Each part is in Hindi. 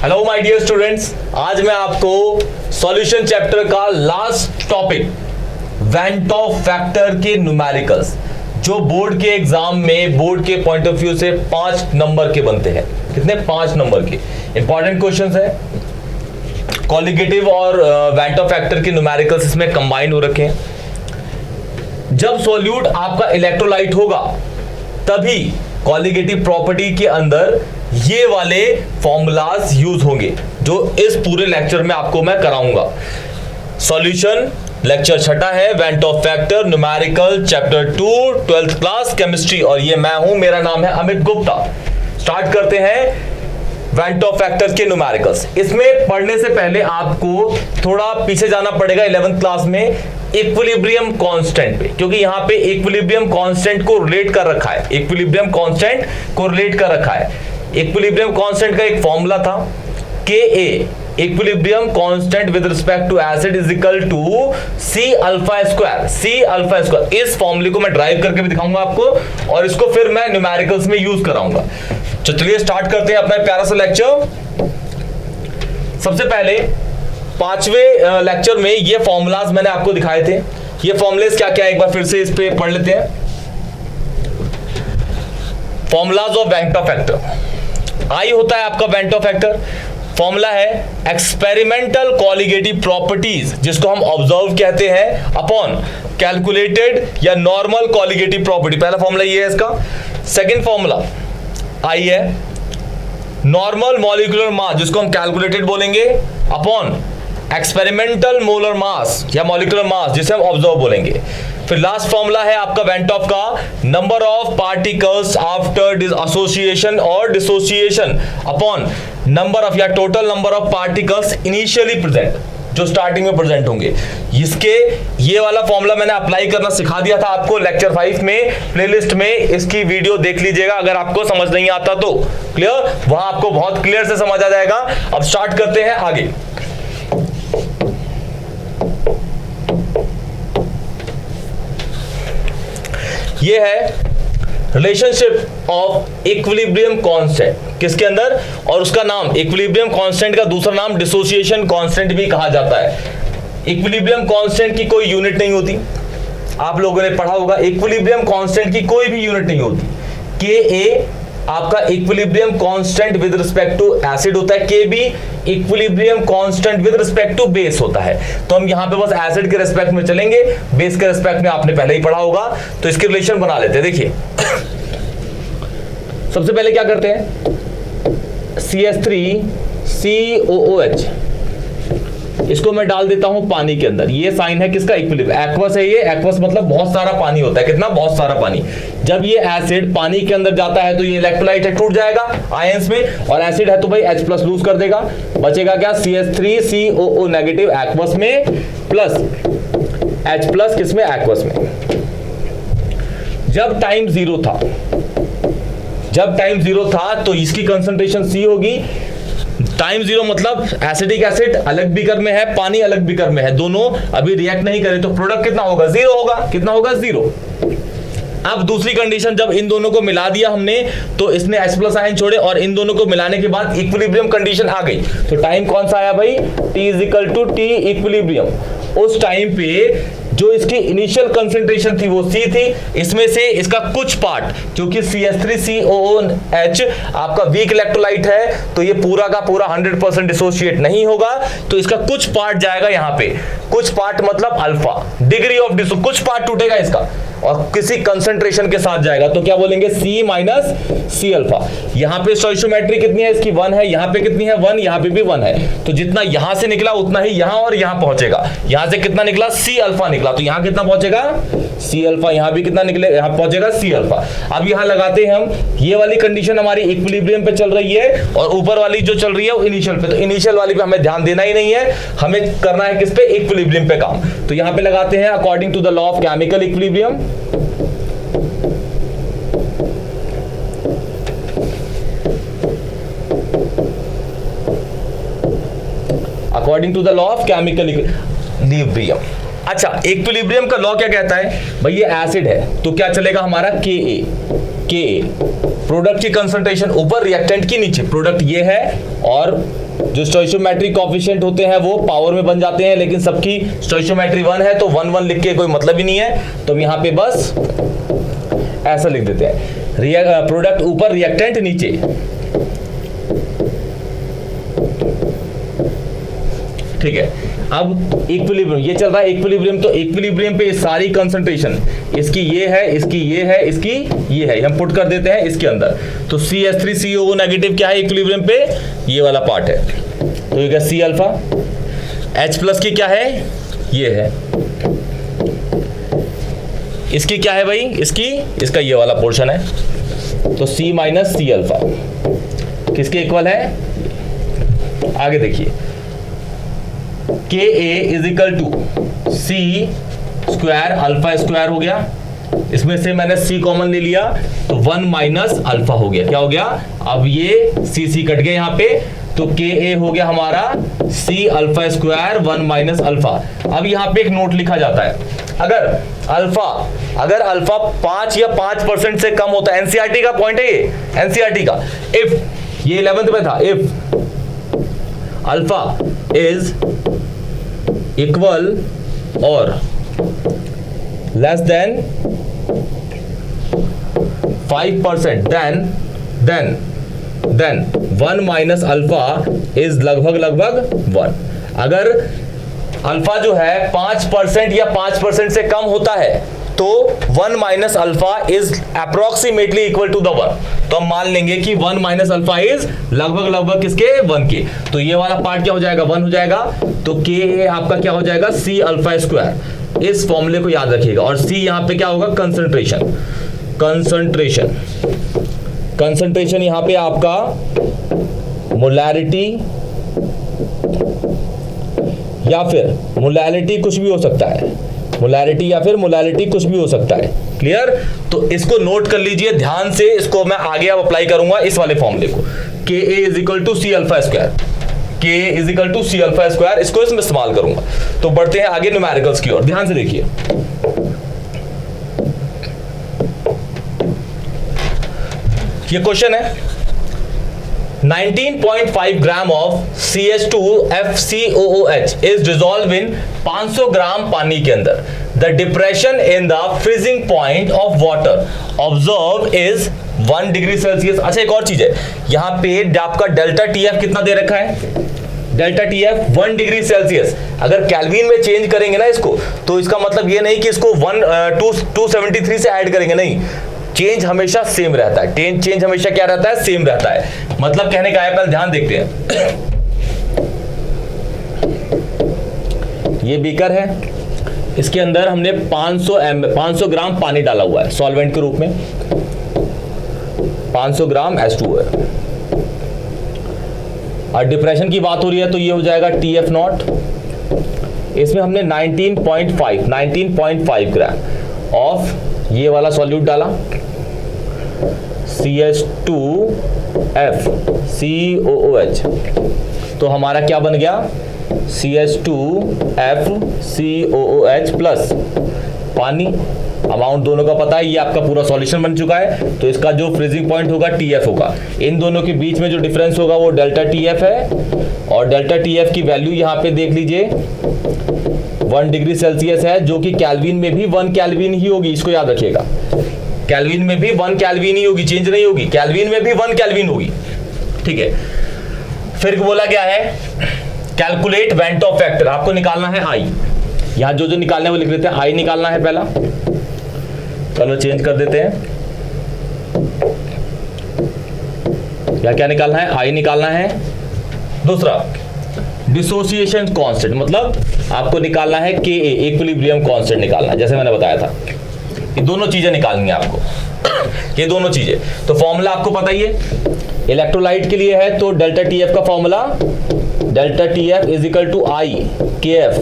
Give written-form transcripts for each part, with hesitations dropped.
हेलो माय डियर स्टूडेंट्स, आज मैं आपको सॉल्यूशन चैप्टर का लास्ट टॉपिक वेंट फैक्टर के न्यूमेरिकल्स, जो बोर्ड के एग्जाम में बोर्ड के पॉइंट ऑफ व्यू से 5 नंबर के बनते हैं। कितने? 5 नंबर के इंपॉर्टेंट क्वेश्चंस है। कॉलिगेटिव और वेंट फैक्टर के न्यूमेरिकल्स इसमें कंबाइन हो रखे हैं। जब सॉल्यूट आपका इलेक्ट्रोलाइट होगा तभी कॉलिगेटिव प्रॉपर्टी के अंदर ये वाले फॉर्मूलाज यूज होंगे, जो इस पूरे लेक्चर में आपको मैं कराऊंगा। सॉल्यूशन लेक्चर छठा है, went factor numerical chapter 2 12th class chemistry, और ये मैं हूं, मेरा नाम है अमित गुप्ता। स्टार्ट करते हैं वेंट फैक्टर के न्यूमेरिकल्स। इसमें पढ़ने से पहले आपको थोड़ा पीछे जाना पड़ेगा 11th क्लास में इक्विलिब्रियम कांस्टेंट पे, क्योंकि यहां पे इक्विलिब्रियम कांस्टेंट को रिलेट कर रखा है। इक्विलिब्रियम कांस्टेंट को रिलेट कर रखा है। इक्विलिब्रियम कांस्टेंट का एक फॉर्मूला था Ka, equilibrium constant with respect to acid is equal to C alpha square. इस फॉर्मूले को मैं ड्राइव करके भी दिखाऊंगा आपको, और इसको फिर मैं न्यूमेरिकल्स में यूज कराऊंगा। तो चलिए स्टार्ट करते हैं अपना प्यारा सा लेक्चर। सबसे पहले 5वें लेक्चर में ये फॉर्मूलाज मैंने आपको दिखाए थे। ये फॉर्मूलेस क्या क्या है, एक बार फिर से इस पे पढ़ लेते हैं। Formulas of van't factor. I होता है आपका वेंट फैक्टर। फॉर्मूला है एक्सपेरिमेंटल कॉलिगेटिव प्रॉपर्टीज, जिसको हम ऑब्जर्व कहते हैं, अपॉन कैलकुलेटेड या नॉर्मल कॉलिगेटिव प्रॉपर्टी। पहला फॉर्मूला ये है इसका। सेकंड फॉर्मूला आई है नॉर्मल मॉलिक्यूलर मास, जिसको हम कैलकुलेटेड बोलेंगे, अपॉन एक्सपेरिमेंटल मोलर मास या मॉलिक्यूलर मास, जिसे हम ऑब्जर्व बोलेंगे। फिर लास्ट फॉर्मूला है आपका वेंट का number of particles after association और डिसोसिएशन अपॉन नंबर ऑफ या total number of particles initially present, जो स्टार्टिंग में प्रेजेंट होंगे। इसके ये वाला फॉर्मूला मैंने अप्लाई करना सिखा दिया था आपको लेक्चर 5 में। प्लेलिस्ट में इसकी वीडियो देख लीजिएगा अगर आपको समझ नहीं आता तो। क्लियर? वहां आपको बहुत क्लियर से समझ आ जाएगा। अब स्टार्ट करते हैं आगे। ये है रिलेशनशिप ऑफ इक्विलिब्रियम कांस्टेंट, किसके अंदर, और उसका नाम इक्विलिब्रियम कांस्टेंट का दूसरा नाम डिसोसिएशन कांस्टेंट भी कहा जाता है। इक्विलिब्रियम कांस्टेंट की कोई यूनिट नहीं होती, आप लोगों ने पढ़ा होगा। इक्विलिब्रियम कांस्टेंट की कोई भी यूनिट नहीं होती। Ka आपका equilibrium constant with respect to acid होता है, Kb equilibrium constant with respect to base होता है। तो हम यहां पे बस एसिड के रिस्पेक्ट में चलेंगे, बेस के रिस्पेक्ट में आपने पहले ही पढ़ा होगा, तो इसके रिलेशन बना लेते हैं। देखिए सबसे पहले क्या करते हैं, CH3COOH, इसको मैं डाल देता हूं पानी के अंदर। ये साइन है किसका? इक्विलिब्रियम। एक्वस है ये। एक्वस मतलब बहुत सारा पानी होता है। कितना? बहुत सारा पानी। जब ये एसिड पानी के अंदर जाता है तो ये इलेक्ट्रोलाइट है, टूट जाएगा आयंस में, और एसिड है तो भाई H+ लूज कर देगा। बचेगा क्या? CH3COO नेगेटिव एक्वस में, प्लस H+ किसमें? एक्वस में। जब टाइम जीरो था तो इसकी कंसंट्रेशन C होगी। टाइम जीरो मतलब एसिडिक एसिड अलग बीकर में है, पानी अलग बीकर में है, दोनों अभी रिएक्ट नहीं करे, तो प्रोडक्ट कितना होगा? 0 होगा। कितना होगा? 0। अब दूसरी कंडीशन, जब इन दोनों को मिला दिया हमने तो इसने H+ आयन छोड़े, और इन दोनों को मिलाने के बाद इक्विलिब्रियम कंडीशन आ गई। तो टाइम कौन सा आया भाई? T = T equilibrium. उस टाइम पे जो इसकी इनिशियल कंसंट्रेशन थी वो C थी। इसमें से इसका कुछ पार्ट, क्योंकि CH3COOH आपका वीक इलेक्ट्रोलाइट है, तो ये पूरा का पूरा 100% डिसोशिएट नहीं होगा, तो इसका कुछ पार्ट जाएगा यहाँ पे। कुछ पार्ट मतलब अल्फा, डिग्री ऑफ डिसो, कुछ पार्ट टूटेगा इसका और किसी कंसंट्रेशन के साथ जाएगा, तो क्या बोलेंगे? C - C alpha. यहाँ पे स्टोइचियोमेट्री कितनी है इसकी? 1 है। यहाँ पे कितनी है? 1। यहाँ पे भी 1 है। तो जितना यहां से निकला उतना ही यहां और यहां पहुंचेगा। यहां से कितना निकला? C अल्फा निकला, तो यहां कितना पहुंचेगा? C alpha. यहां भी कितना निकले? यहां पहुंचेगा C अल्फा। अब यहां लगाते हैं हम, ये वाली कंडीशन हमारी इक्विलिब्रियम पे चल रही है, और ऊपर वाली जो चल रही है वो इनिशियल पे। तो इनिशियल वाली पे हमें ध्यान देना ही नहीं है, हमें करना है किस पे? इक्विलिब्रियम पे काम। तो यहां पे लगाते हैं according to the law of chemical equilibrium. According to the law of chemical equilibrium. अच्छा, इक्विलिब्रियम का लॉ क्या कहता है भाई? ये एसिड है तो क्या चलेगा हमारा? Ka प्रोडक्ट की कंसंट्रेशन ऊपर, रिएक्टेंट की नीचे। प्रोडक्ट ये है और जो स्टोइशियोमेट्रिक कोएफिशिएंट होते हैं वो पावर में बन जाते हैं, लेकिन सबकी स्टोइशियोमेट्री 1 है तो 1 1 लिख के कोई मतलब ही नहीं है, तो हम यहाँ पे बस ऐसा लिख देते हैं, प्रोडक्ट ऊपर रिएक्टेंट नीचे। ठीक है, अब इक्विलिब्रियम ये चल रहा है इक्विलिब्रियम, तो इक्विलिब्रियम पे सारी कंसंट्रेशन इसकी ये है, इसकी ये है, इसकी ये है, हम पुट कर देते हैं इसके अंदर। तो CH3COO नेगेटिव क्या है इक्विलिब्रियम पे, ये वाला पार्ट है, तो ये क्या C अल्फा। H प्लस की क्या है, ये है, इसकी क्या है भाई, इसका ये वाला पोर्शन है, तो C माइनस C अल्फा किसके इक्वल है, आगे देखिए Ka is equal to C square alpha square हो गया, इसमें से मैंने C कॉमन ले लिया तो 1 माइनस अल्फा हो गया, क्या हो गया, अब ये C कट गए यहाँ पे, तो Ka हो गया हमारा C alpha square 1 minus alpha. अब यहाँ पे एक नोट लिखा जाता है, अगर अल्फा 5 या 5% से कम होता है, एनसीईआरटी का पॉइंट है ये, एनसीईआरटी का, इफ ये 11th में था, इफ अल्फा इज इक्वल और less than 5%, then 1 minus alpha is लगभग 1। अगर अल्फा जो है 5% या 5% से कम होता है तो 1 minus alpha is approximately equal to the 1, तो हम मान लेंगे कि 1 माइनस अल्फा इज लगभग किसके, 1 के, तो ये वाला पार्ट क्या हो जाएगा, 1 हो जाएगा, तो Ka आपका क्या हो जाएगा, C अल्फा स्क्वायर। इस फॉर्मूले को याद रखिएगा, और C यहां पे क्या होगा, कंसंट्रेशन यहां पे आपका मोलैरिटी या फिर मोलैलिटी कुछ भी हो सकता है, मोलैरिटी या फिर मोलैलिटी कुछ भी हो सकता है, क्लियर। तो इसको नोट कर लीजिए ध्यान से, इसको मैं आगे अब अप्लाई करूंगा इस वाले फॉर्मूले को, Ka is equal to C alpha square, Ka is equal to C alpha square, इसको इसमें इस्तेमाल करूंगा। तो बढ़ते हैं आगे न्यूमेरिकल्स की ओर, ध्यान से देखिए। ये क्वेश्चन है 19.5 gram of CH2FCOOH is dissolve in 500 ग्राम पानी के अंदर। The depression in the freezing point of water observe is 1 degree Celsius. अच्छा एक और चीज है, यहाँ पे आपका डेल्टा TF कितना दे रखा है, डेल्टा TF 1 डिग्री सेल्सियस। अगर केल्विन में चेंज करेंगे ना इसको, तो इसका मतलब ये नहीं कि इसको 273 से ऐड करेंगे, नहीं, चेंज हमेशा सेम रहता है, चेंज हमेशा क्या रहता है, सेम रहता है। मतलब कहने का है, पहले ध्यान देखते हैं। ये बीकर है, इसके अंदर हमने 500 ग्राम पानी डाला हुआ है सॉल्वेंट के रूप में, 500 ग्राम H2O है, और डिप्रेशन की बात हो रही है तो ये हो जाएगा TF नॉट। इसमें हमने 19.5 ग्राम ऑफ ये वाला सॉल्यूट डाला, CH2FCOOH, तो हमारा क्या बन गया, CH2FCOOH प्लस पानी। अमाउंट दोनों का पता है, ये आपका पूरा सॉल्यूशन बन चुका है, तो इसका जो फ्रीजिंग पॉइंट होगा TF होगा। इन दोनों के बीच में जो डिफरेंस होगा वो डेल्टा TF है, और डेल्टा TF की वैल्यू यहाँ पे देख लीजिए 1 डिग्री सेल्सियस है, जो कि केल्विन में भी 1 केल्विन ही होगी, इसको याद रखिएगा। केल्विन में भी 1 केल्विन ही होगी, चेंज नहीं होगी, केल्विन में भी 1 केल्विन होगी, ठीक है। फिर बोला क्या है, कैलकुलेट वेंट ऑफ फैक्टर, आपको निकालना है I। यहां जो निकालना है वो लिख देते हैं, I निकालना है पहला, चलो चेंज कर देते हैं, क्या निकालना है, I निकालना है। दूसरा डिसोसिएशन कांस्टेंट, मतलब आपको निकालना है Ka, इक्विलिब्रियम कांस्टेंट निकालना है, जैसे मैंने बताया था। ये दोनों चीजें निकालनी है आपको, ये दोनों चीजें। तो फॉर्मूला आपको पता ही है, इलेक्ट्रोलाइट के लिए है तो डेल्टा TF का formula, delta TF is equal to I KF,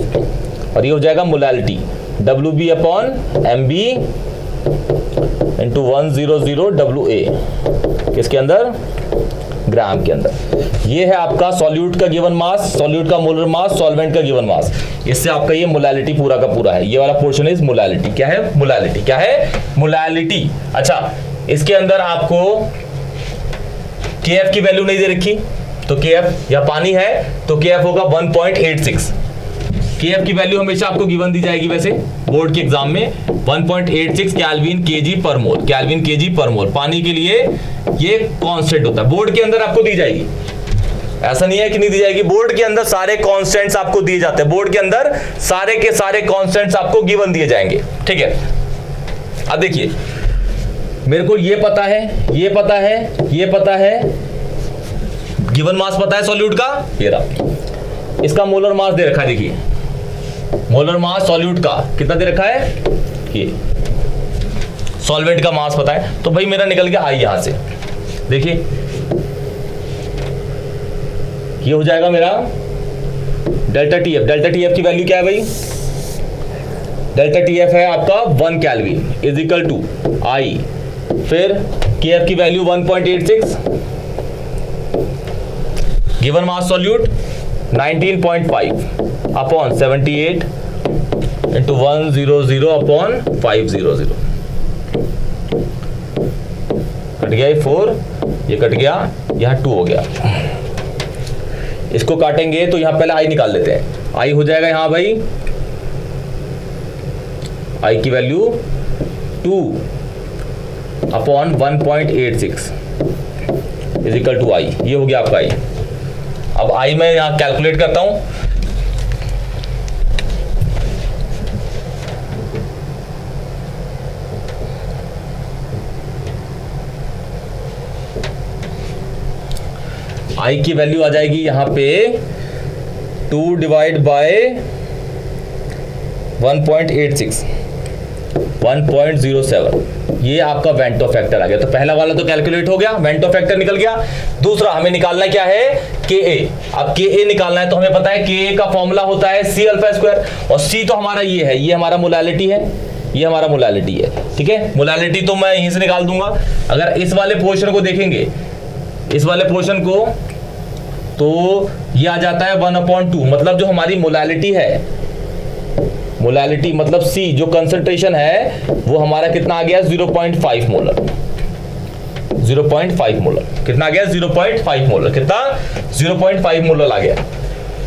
और ये हो जाएगा molality WB upon MB into 100 WA, किसके अंदर, ग्राम के अंदर। ये है आपका सॉल्यूट का गिवन मास, सॉल्यूट का मोलर मास, सॉल्वेंट का गिवन मास। इससे आपका ये मोलैलिटी पूरा का पूरा है, ये वाला पोर्शन इज मोलैलिटी। क्या है, मोलैलिटी, क्या है, मोलैलिटी। अच्छा, इसके अंदर आपको KF की वैल्यू नहीं दे रखी, तो KF या पानी है तो KF होगा 1.86। KF की वैल्यू हमेशा आपको गिवन दी जाएगी वैसे बोर्ड के एग्जाम में 1.86 केल्विन केजी पर मोल, केल्विन केजी पर मोल। पानी के लिए ये कांस्टेंट होता है, बोर्ड के अंदर आपको दी जाएगी, ऐसा नहीं है कि नहीं दी जाएगी। बोर्ड के अंदर सारे कांस्टेंट्स आपको दिए जाते हैं, बोर्ड के अंदर सारे के सारे कांस्टेंट्स आपको गिवन दिए जाएंगे, ठीक है। अब देखिए मेरे को ये पता है, ये पता है, ये पता है, गिवन मास पता है सॉल्यूट का, ये रहा। इसका मोलर मास दे रखा है, देखिए मोलर मास सॉल्यूट का कितना दे रखा है, ये सॉल्वेंट का मास पता है, तो भाई मेरा निकल गया आई यहां से। देखिए ये हो जाएगा मेरा डेल्टा टीएफ। डेल्टा टीएफ की वैल्यू क्या है भाई, डेल्टा टीएफ है आपका 1 केल्विन इज इक्वल टू आई, फिर केएफ की value 1.86, given mass solute 19.5 upon 78 into 100 upon 500, cut गया ये 4, ये कट गया, यहाँ 2 हो गया। इसको काटेंगे तो यहां पहले आई निकाल लेते हैं। आई हो जाएगा यहां भाई, आई की value 2 upon 1.86 is equal to i, ये हो गया आपका आई। अब आई मैं यहां कैलकुलेट करता हूं, आई की वैल्यू आ जाएगी यहां पे 2 डिवाइड बाय 1.86 1.07, ये आपका वेंटो फैक्टर आ गया। तो पहला वाला तो कैलकुलेट हो गया, वेंटो फैक्टर निकल गया। दूसरा हमें निकालना क्या है, KA। अब KA निकालना है तो हमें पता है KA का फॉर्मूला होता है C अल्फा स्क्वायर, और C तो हमारा ये है, ये हमारा मोलालिटी है, ये हमारा मोलालिटी है, ठीक है। मोलालिटी तो मैं यहीं से निकाल दूंगा। अगर इस वाले पोर्शन को देखेंगे, इस वाले पोर्शन को, तो ये आ जाता है 1/2, मतलब जो हमारी मोलालिटी है, मोलालिटी मतलब C जो कंसंट्रेशन है वो हमारा कितना आ गया, 0.5 मोलर, 0.5 मोलर। कितना आ गया, 0.5 मोलर, कितना 0.5 मोलर आ गया।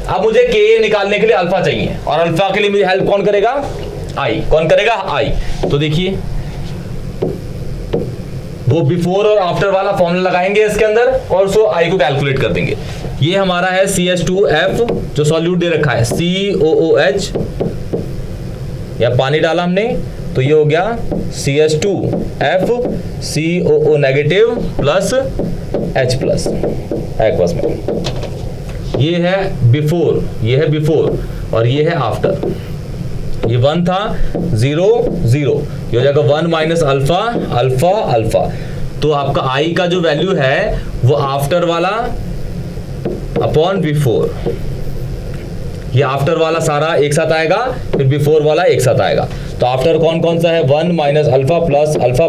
अब मुझे KA निकालने के लिए अल्फा चाहिए, और अल्फा के लिए मुझे हेल्प कौन करेगा, I। कौन करेगा, I। तो देखिए वो बिफोर और आफ्टर वाला फॉर्मूला लगाएंगे इसके अंदर, और उसको I को कैलकुलेट कर देंगे। ये हमारा है CH2F जो सॉल्यूट दे रखा है, COOH, या पानी डाला हमने तो ये हो गया CH2F COO negative plus H plus aqueous में। ये है बिफोर, ये है बिफोर, और ये है आफ्टर। ये 1 था, 0 0, ये हो जाएगा 1 माइनस अल्फा अल्फा अल्फा। तो आपका आई का जो वैल्यू है वो आफ्टर वाला अपॉन बिफोर, ये आफ्टर वाला सारा एक साथ आएगा, फिर बिफोर वाला एक साथ आएगा। तो आफ्टर कौन कौन सा है, 1 माइनस अल्फा प्लस अल्फा,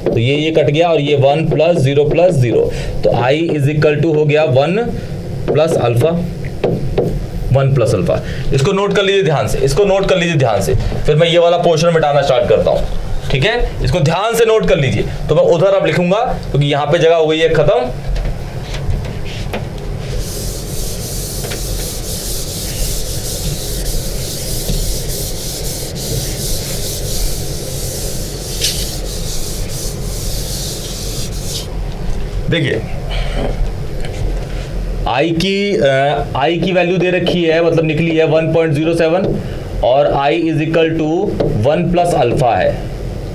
तो ये कट गया, और ये 1 प्लस 0, तो आई इज इक्वल टू हो गया 1 प्लस अल्फा, 1 प्लस अल्फा। इसको नोट कर लीजिए ध्यान से, इसको नोट कर लीजिए ध्यान से, फिर मैं ये वाला पोर्शन मिटाना स्टार्ट करता हूँ, ठीक है। इसको ध्यान से नोट कर लीजिए, तो मैं उधर अब लिखूंगा क्योंकि यहाँ पे जगह हो गई है खत्म। देखिए आई की वैल्यू दे रखी है, मतलब निकली है 1.07, और I is equal to 1 plus alpha है,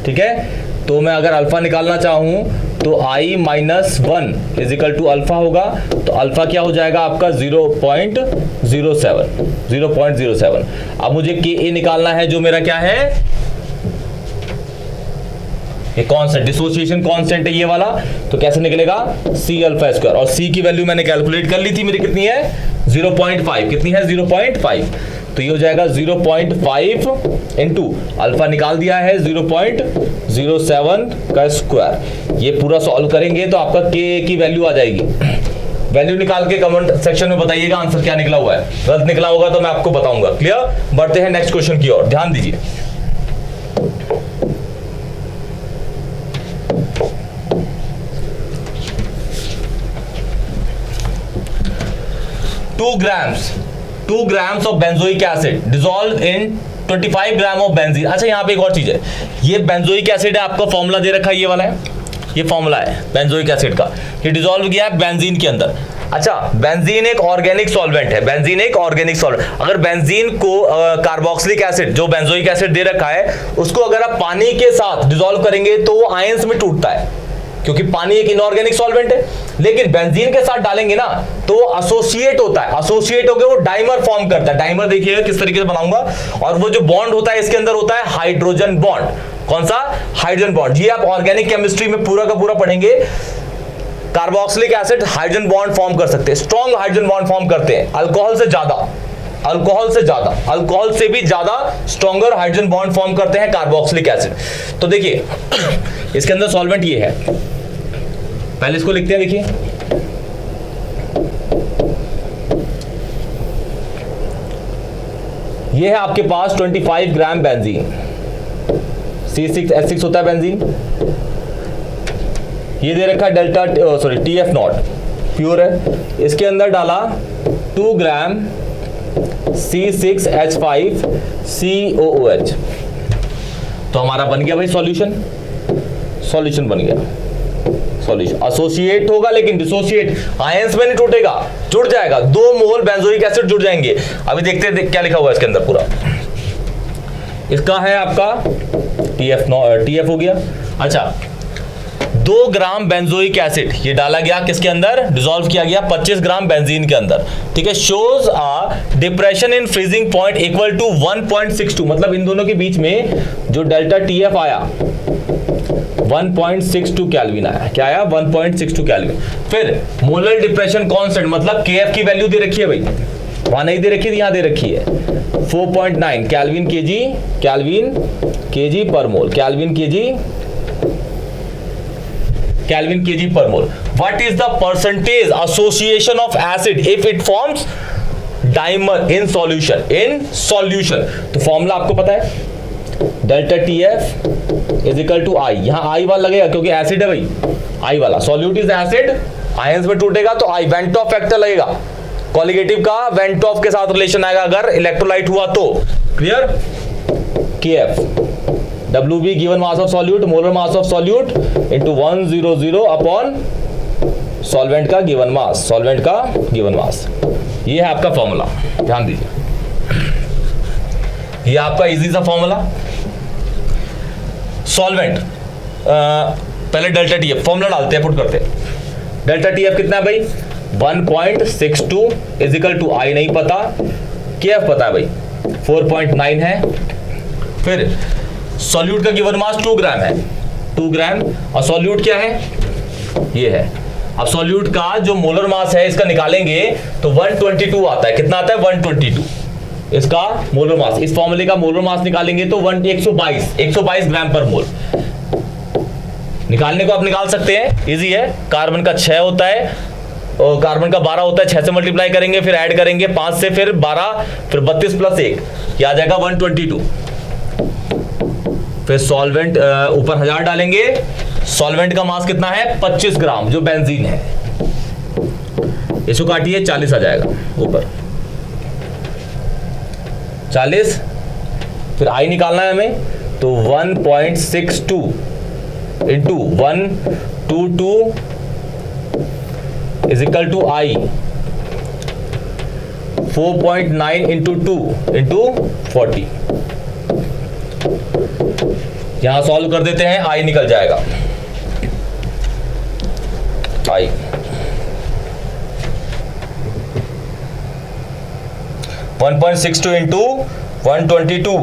ठीक है। तो मैं अगर अल्फा निकालना चाहूं तो I minus 1 is equal to alpha होगा, तो अल्फा क्या हो जाएगा आपका 0.07। अब मुझे KA निकालना है जो मेरा क्या है, ये कांस्टेंट, डिसोसिएशन कांस्टेंट है ये वाला। तो कैसे निकलेगा, C अल्फा स्क्वायर, और C की वैल्यू मैंने कैलकुलेट कर ली थी, मेरी कितनी है 0.5, कितनी है 0.5, तो ये हो जाएगा 0.5 इंटू अल्फा निकाल दिया है 0.07 का स्क्वायर। ये पूरा सॉल्व करेंगे तो आपका K की वैल्यू आ जाएगी। वैल्यू निकाल के कमेंट सेक्शन में बताइएगा आंसर क्या निकला हुआ है, गलत निकला होगा तो मैं आपको बताऊंगा। क्लियर, बढ़ते हैं नेक्स्ट क्वेश्चन की ओर, ध्यान दीजिए। 2 grams of benzoic acid dissolve in 25 gram of benzene. अच्छा यहाँ पे एक और चीज है, ये बेंजोइक एसिड है, आपका फॉर्मूला दे रखा है, ये वाला है, ये फॉर्मूला है बेंजोइक एसिड का, ये डिसॉल्व किया है बेंजीन के अंदर। अच्छा, बेंजीन एक ऑर्गेनिक सॉल्वेंट है, बेंजीन एक ऑर्गेनिक सॉल्वेंट। अगर बेंजीन को कार्बोक्सिलिक एसिड जो बेंजोइक एसिड दे रखा है उसको अगर आप पानी के साथ डिसॉल्व करेंगे तो वो आयंस में टूटता है, क्योंकि पानी एक इनऑर्गेनिक सॉल्वेंट है। लेकिन बेंजीन के साथ डालेंगे ना तो एसोसिएट होता है, एसोसिएट होकर वो डाइमर फॉर्म करता है। डाइमर देखिएगा किस तरीके से बनाऊंगा, और वो जो बॉन्ड होता है इसके अंदर होता है हाइड्रोजन बॉन्ड। कौन सा? Hydrogen bond. ये आप ऑर्गेनिक केमिस्ट्री में पूरा का पूरा पढ़ेंगे। Carboxylic acid hydrogen bond form कर सकते हैं, स्ट्रॉन्ग हाइड्रोजन बॉन्ड फॉर्म करते हैं, अल्कोहल से ज्यादा, अल्कोहल से भी ज्यादा स्ट्रॉन्गर हाइड्रोजन बॉन्ड फॉर्म करते हैं कार्बोक्सिलिक एसिड। तो देखिए इसके अंदर सॉल्वेंट ये है, पहले इसको लिखते हैं, देखिए ये है आपके पास 25 ग्राम बेंजीन, C6H6 होता है बेंजीन। ये दे रखा है डेल्टा TF नॉट प्योर है, इसके अंदर डाला 2 ग्राम C6H5COOH, तो हमारा बन गया भाई सॉल्यूशन बन गया। सॉल्यूशन एसोसिएट होगा लेकिन डिसोसिएट, आयंस में नहीं टूटेगा, जुड़ जाएगा, 2 मोल बेंजोइक एसिड जुड़ जाएंगे। अभी देखते हैं क्या लिखा हुआ है इसके अंदर पूरा। इसका है आपका TF हो गया। अच्छा, 2 ग्राम बेंजोइक एसिड ये डाला गया किसके अंदर, डिसॉल्व किया गया 25 ग्राम बेंजीन के अंदर, ठीक है। Shows a depression in freezing point equal to 1.62, मतलब इन दोनों के बीच में जो डेल्टा TF आया 1.62 केल्विन आया। क्या आया? 1.62 केल्विन। फिर मोलर डिप्रेशन कांस्टेंट, मतलब KF की वैल्यू दे रखी है भाई, वहां नहीं दे रखी थी, यहां दे रखी है 4.9 केल्विन केजी पर मोल, Kelvin kg per mole. What is the percentage association of acid if it forms dimer in solution? तो फॉर्मूला आपको पता है, delta TF is equal to I। यहां I वाला लगेगा क्योंकि एसिड है भाई, I वाला सॉल्यूट इज एसिड, आयंस में टूटेगा तो I वेंट ऑफ फैक्टर लगेगा, कोलिगेटिव का वेंट ऑफ के साथ रिलेशन आएगा अगर इलेक्ट्रोलाइट हुआ तो। Clear? KF WB given mass of solute, molar mass of solute into 100 upon solvent का गिवन मास, ये है आपका फॉर्मूला, ध्यान दीजिए। ये आपका इजी सा फॉर्मूला। सॉल्वेंट पहले डेल्टा TF फॉर्मूला डालते हैं, पुट करते हैं। डेल्टा TF कितना है भाई? 1.62 इज इक्वल टू I नहीं पता, KF पता है भाई 4.9 है। फिर सॉल्यूट का गिवन मास 2 ग्राम है, 2 ग्राम, और सॉल्यूट क्या है? ये है। अब सॉल्यूट का जो मोलर मास है इसका निकालेंगे तो 122 आता है। कितना आता है? 122 इसका मोलर मास। इस फॉर्मूले का मोलर मास निकालेंगे तो 122 ग्राम पर मोल। निकालने को आप निकाल सकते हैं, इजी है। कार्बन का 6 होता है और कार्बन का 12 होता है, 6 से मल्टीप्लाई करेंगे, फिर ऐड करेंगे 5 से, फिर 12, फिर 32 प्लस 1, ये आ जाएगा 122। फिर सॉल्वेंट ऊपर 1000 डालेंगे, सॉल्वेंट का मास कितना है? 25 ग्राम जो बेंजीन है, इसको काटिए 40 आ जाएगा ऊपर 40। फिर आई निकालना है हमें तो 1.62 into 122 is equal to I 4.9 into 2 into 40। यहां सॉल्व कर देते हैं, आई निकल जाएगा। I 1.62 into 122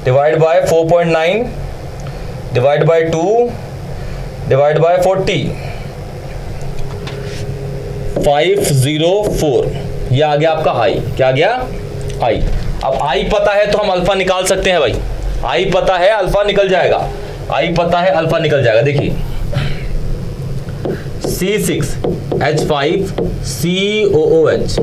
divide by 4.9 divide by 2 divide by 40 504। ये आ गया आपका आई। क्या आ गया? आई। अब आई पता है तो हम अल्फा निकाल सकते हैं भाई। आई पता है, अल्फा निकल जाएगा। आई पता है, अल्फा निकल जाएगा। देखिए C6H5COOH,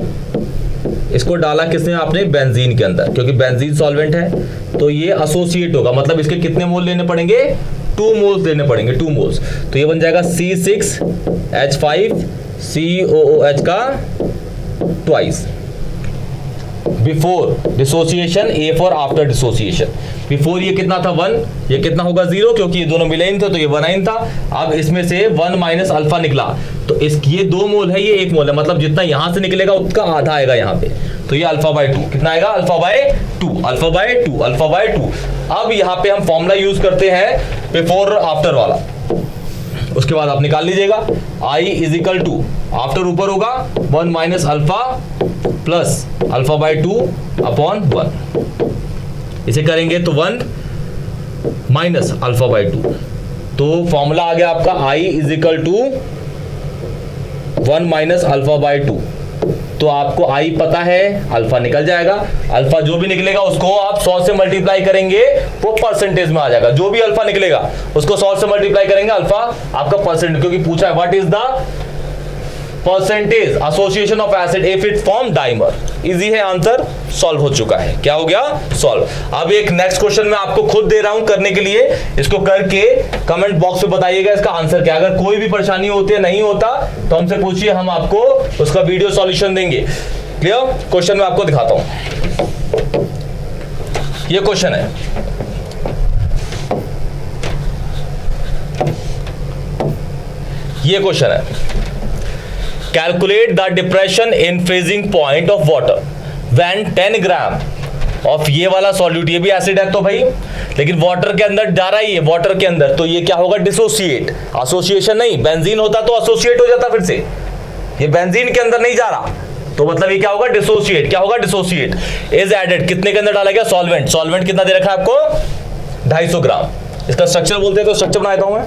इसको डाला किसने? आपने बेंजीन के अंदर, क्योंकि बेंजीन सॉल्वेंट है तो ये एसोसिएट होगा, मतलब इसके कितने मोल लेने पड़ेंगे? 2 मोल्स लेने पड़ेंगे, 2 मोल्स। तो ये बन जाएगा C6H5COOH का twice before dissociation, A for after dissociation. Before ये कितना था 1, ये कितना होगा 0 क्योंकि ये दोनों मिले थे तो ये 1 था। अब इसमें से 1 माइनस अल्फा निकला तो ये 2 मोल है, ये 1 मोल है, मतलब जितना यहां से निकलेगा उसका आधा आएगा यहाँ पे, तो ये अल्फा बाय 2 कितना आएगा, alpha by 2, alpha by 2, alpha by 2। अब यहाँ पे हम फॉर्मूला यूज करते हैं बिफोर आफ्टर वाला, उसके बाद आप निकाल लीजिएगा I is equal to after ऊपर होगा 1 minus alpha plus alpha by 2 upon 1। इसे करेंगे तो 1 माइनस अल्फा बाय 2, तो फॉर्मूला आ गया आपका I is equal to 1 minus alpha by 2। तो आपको I पता है, अल्फा निकल जाएगा, अल्फा जो भी निकलेगा उसको आप 100 से मल्टीप्लाई करेंगे वो परसेंटेज में आ जाएगा। जो भी अल्फा निकलेगा उसको 100 से मल्टीप्लाई करेंगे, अल्फा आपका परसेंटेज, क्योंकि पूछा है what is the percentage association of acid if it form dimer. Easy है, आंसर सॉल्व हो चुका है। क्या हो गया, सॉल्व। अब एक नेक्स्ट क्वेश्चन मैं आपको खुद दे रहा हूं करने के लिए, इसको करके कमेंट बॉक्स में बताइएगा इसका आंसर क्या। अगर कोई भी परेशानी होती है, नहीं होता तो हमसे पूछिए, हम आपको उसका वीडियो सॉल्यूशन देंगे। क्लियर। क्वेश्चन मैं आपको दिखाता हूं, ये क्वेश्चन है, ये क्वेश्चन है, calculate the depression in freezing point of water when 10 gram of ये वाला सॉल्यूट, ये भी एसिड है तो भाई, लेकिन वाटर के अंदर जा रहा है, ये वाटर के अंदर, तो ये क्या होगा, डिसोसिएट। एसोसिएशन नहीं, बेंजीन होता तो एसोसिएट हो जाता, फिर से ये बेंजीन के अंदर नहीं जा रहा, तो मतलब ये क्या होगा, डिसोसिएट। क्या होगा, डिसोसिएट। इज एडेड, कितने के अंदर डाला गया, सॉल्वेंट। सॉल्वेंट कितना दे रखा है आपको, 250 ग्राम। इसका स्ट्रक्चर बोलते हैं तो स्ट्रक्चर बना देता हूं मैं।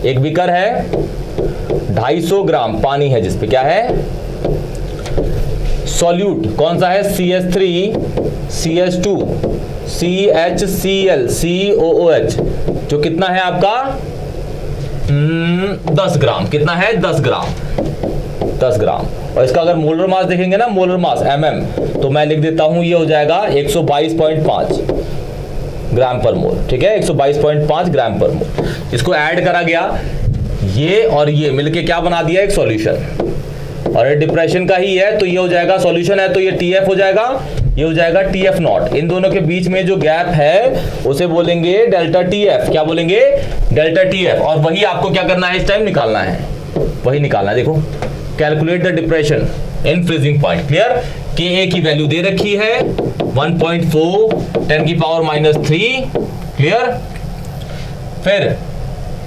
एक बीकर है, 250 ग्राम पानी है जिसपे क्या है, सॉल्यूट। कौन सा है, CH3 CH2 CHCl COOH, जो कितना है आपका 10 ग्राम। कितना है, 10 ग्राम, 10 ग्राम। और इसका अगर मोलर मास देखेंगे ना, मोलर मास mm, तो मैं लिख देता हूं, ये हो जाएगा 122.5 ग्राम पर मोल। ठीक है, 122.5 ग्राम पर मोल। इसको ऐड करा गया, ये और ये मिलके क्या बना दिया, एक सॉल्यूशन। और ये डिप्रेशन का ही है तो ये हो जाएगा, सॉल्यूशन है तो ये TF हो जाएगा, ये हो जाएगा TF नॉट। इन दोनों के बीच में जो गैप है उसे बोलेंगे डेल्टा TF। क्या बोलेंगे, डेल्टा TF। और वही आपको क्या करना है, इस टाइम निकालना है, वही निकालना है। देखो, calculate the depression in freezing point. Clear. Ka की वैल्यू दे रखी है 1.4 10⁻³ क्लियर। फिर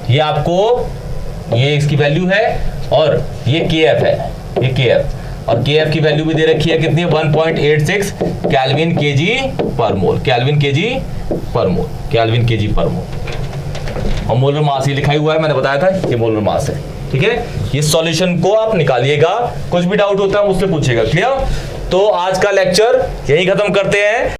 ये आपको, ये इसकी वैल्यू है और ये Kf है, ये Kf, और Kf की वैल्यू भी दे रखी है कितनी, 1.86 केल्विन kg पर मोल, केल्विन kg पर मोल, केल्विन kg पर मोल। और मोलर मास ये लिखा हुआ है, मैंने बताया था ये मोलर मास है। ठीक है, इस सॉल्यूशन को आप निकालिएगा, कुछ भी डाउट होता है मुझसे पूछिएगा। क्लियर। तो आज का लेक्चर यही खत्म करते हैं।